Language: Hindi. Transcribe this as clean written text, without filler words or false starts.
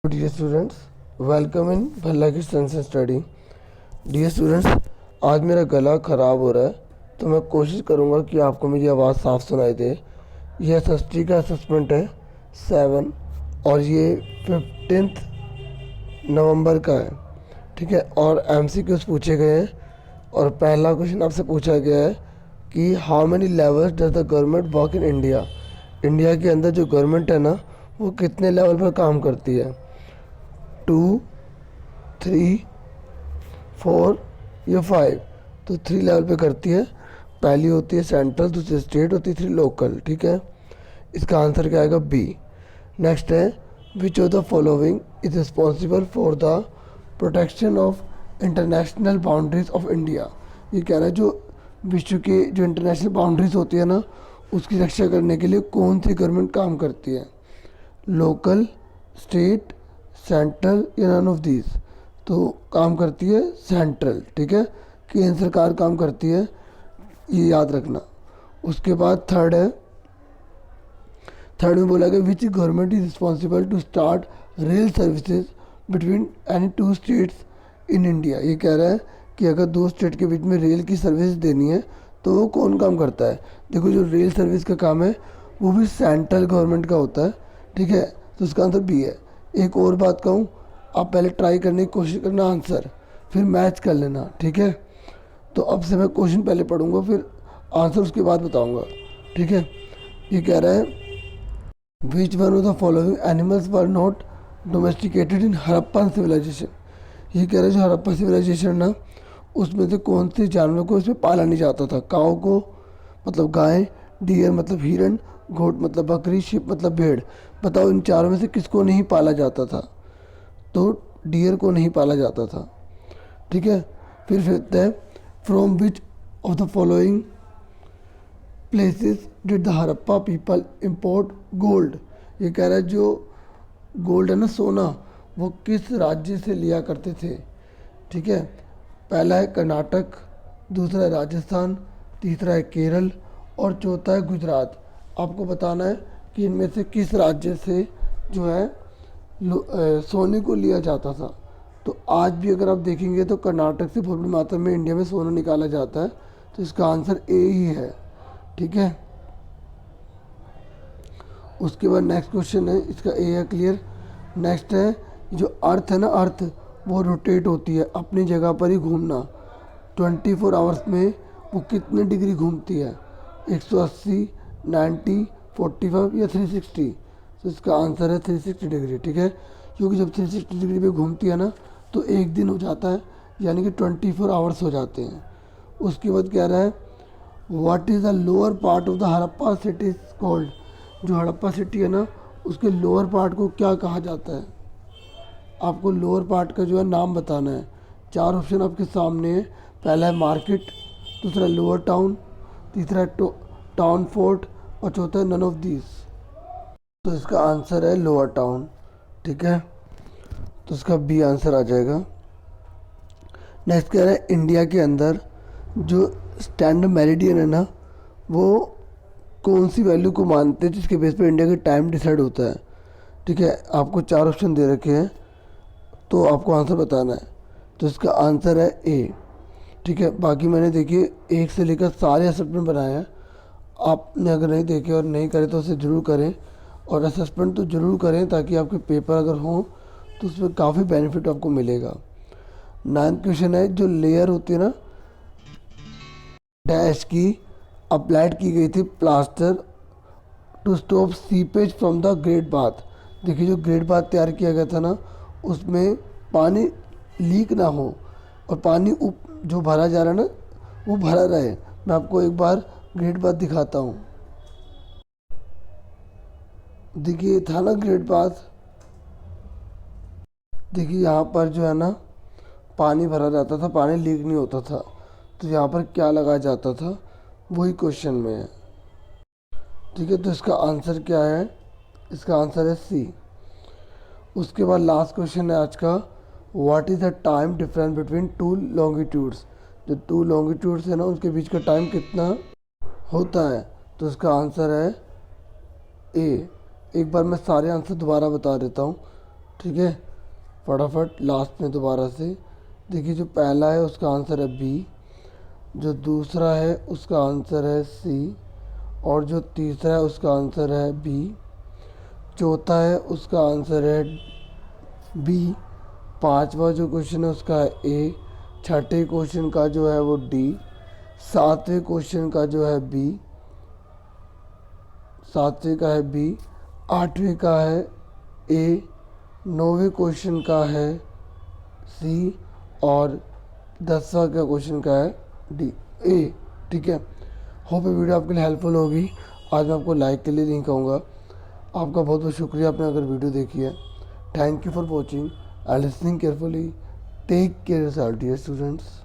Dear students, welcome in Bhalla की सेंस स्टडी। डियर स्टूडेंट्स, आज मेरा गला ख़राब हो रहा है तो मैं कोशिश करूँगा कि आपको मेरी आवाज़ साफ सुनाई दे। यह एसएसटी का असेसमेंट है 7 और ये 15 नवंबर का है। ठीक है, और एमसीक्यूज पूछे गए हैं और पहला क्वेश्चन आपसे पूछा गया है कि how many levels does the government work in India. India के अंदर जो गवर्नमेंट है ना, वो कितने लेवल पर काम करती है, 2, 3, 4 या 5। तो 3 लेवल पे करती है। पहली होती है सेंट्रल, दूसरी स्टेट और तीसरी लोकल। ठीक है, इसका आंसर क्या आएगा? बी। नेक्स्ट है which of the following is responsible for the protection of international boundaries of India. ये कह रहा है जो विश्व की जो इंटरनेशनल बाउंड्रीज होती है ना, उसकी रक्षा करने के लिए कौन सी गवर्नमेंट काम करती है, लोकल, स्टेट, सेंट्रल या नन ऑफ दीज। तो काम करती है सेंट्रल। ठीक है, केंद्र सरकार काम करती है, ये याद रखना। उसके बाद थर्ड में बोला गया which government is responsible to start rail services between any two states in India. ये कह रहा है कि अगर दो स्टेट के बीच में रेल की सर्विस देनी है तो वो कौन काम करता है। देखो, जो रेल सर्विस का काम है वो भी सेंट्रल गवर्नमेंट का होता है। ठीक है, तो उसका आंसर बी है। एक और बात कहूँ, आप पहले ट्राई करने की कोशिश करना आंसर, फिर मैच कर लेना। ठीक है, तो अब से मैं क्वेश्चन पहले पढ़ूंगा, फिर आंसर उसके बाद बताऊंगा। ठीक है, ये कह रहा है which one of the following animals were not domesticated in Harappan civilization. ये कह रहा है जो हड़प्पा सिविलाइजेशन ना, उसमें से कौन से जानवर को इसमें पाला नहीं जाता था। काऊ को मतलब गाय, डियर मतलब हिरण, गोट मतलब बकरी, शिप मतलब भेड़। बताओ इन चारों में से किसको नहीं पाला जाता था। तो डियर को नहीं पाला जाता था। ठीक है, फिर कहते हैं from which of the following places did the Harappa people import gold. ये कह रहा है जो गोल्ड है ना, सोना, वो किस राज्य से लिया करते थे। ठीक है, पहला है कर्नाटक, दूसरा है राजस्थान, तीसरा है केरल और चौथा है गुजरात। आपको बताना है कि इनमें से किस राज्य से जो है सोने को लिया जाता था। तो आज भी अगर आप देखेंगे तो कर्नाटक से भरपूर मात्रा में इंडिया में सोना निकाला जाता है। तो इसका आंसर ए ही है। ठीक है, उसके बाद नेक्स्ट क्वेश्चन है, इसका ए है क्लियर। नेक्स्ट है जो अर्थ है ना, अर्थ वो रोटेट होती है, अपनी जगह पर ही घूमना। 24 आवर्स में वो कितने डिग्री घूमती है, 180, 90, 45 या 360। तो इसका आंसर है 360 डिग्री। ठीक है, क्योंकि जब 360 डिग्री पे घूमती है ना तो एक दिन हो जाता है, यानी कि 24 आवर्स हो जाते हैं। उसके बाद कह रहा है what is the lower part of the Harappa city is called. जो हड़प्पा सिटी है ना, उसके लोअर पार्ट को क्या कहा जाता है। आपको लोअर पार्ट का जो है नाम बताना है। 4 ऑप्शन आपके सामने है। पहला है मार्केट, दूसरा लोअर टाउन, तीसरा है टाउन फोर्ट और चौथा है नन ऑफ दीज। तो इसका आंसर है लोअर टाउन। ठीक है, तो इसका बी आंसर आ जाएगा। नेक्स्ट कह रहा है इंडिया के अंदर जो स्टैंडर्ड मेरिडियन है ना, वो कौन सी वैल्यू को मानते हैं जिसके बेस पर इंडिया का टाइम डिसाइड होता है। ठीक है, आपको 4 ऑप्शन दे रखे हैं तो आपको आंसर बताना है। तो इसका आंसर है ए। ठीक है, बाकी मैंने देखिए 1 से लेकर सारे असेसमेंट बनाए हैं। आपने अगर नहीं देखे और नहीं करे तो उसे ज़रूर करें, और असेसमेंट तो ज़रूर करें ताकि आपके पेपर अगर हों तो उसमें काफ़ी बेनिफिट आपको मिलेगा। 9th क्वेश्चन है जो लेयर होती है ना डैश की, अप्लाइड की गई थी plaster to stop seepage from the great bath. देखिए जो ग्रेट बाथ तैयार किया गया था ना, उसमें पानी लीक ना हो और पानी जो भरा जा रहा है ना वो भरा रहे। मैं आपको एक बार ग्रेट बाथ दिखाता हूँ। देखिए था ना ग्रेट बाथ, देखिए यहाँ पर जो है ना पानी भरा रहता था, पानी लीक नहीं होता था। तो यहाँ पर क्या लगाया जाता था वही क्वेश्चन में है। ठीक है, तो इसका आंसर क्या है, इसका आंसर है सी। उसके बाद लास्ट क्वेश्चन है आज का, what is the time difference between 2 longitudes. जो 2 लॉन्गिट्यूड्स है ना उनके बीच का टाइम कितना होता है। तो इसका आंसर है ए। एक बार मैं सारे आंसर दोबारा बता देता हूँ। ठीक है, फटाफट लास्ट में दोबारा से देखिए। जो पहला है उसका आंसर है बी, जो दूसरा है उसका आंसर है सी, और जो तीसरा है उसका आंसर है बी, चौथा है उसका आंसर है बी, पांचवा जो क्वेश्चन है उसका है ए, छठे क्वेश्चन का जो है वो डी, सातवें क्वेश्चन का जो है बी, सातवें का है बी, आठवें का है ए, नौवें क्वेश्चन का है सी, और 10वां का क्वेश्चन का है डी ए। ठीक है, होप ये वीडियो आपके लिए हेल्पफुल होगी। आज मैं आपको लाइक के लिए नहीं कहूँगा, आपका बहुत बहुत शुक्रिया आपने अगर वीडियो देखी है। Thank you for watching and listening carefully. Take care yourself dear students.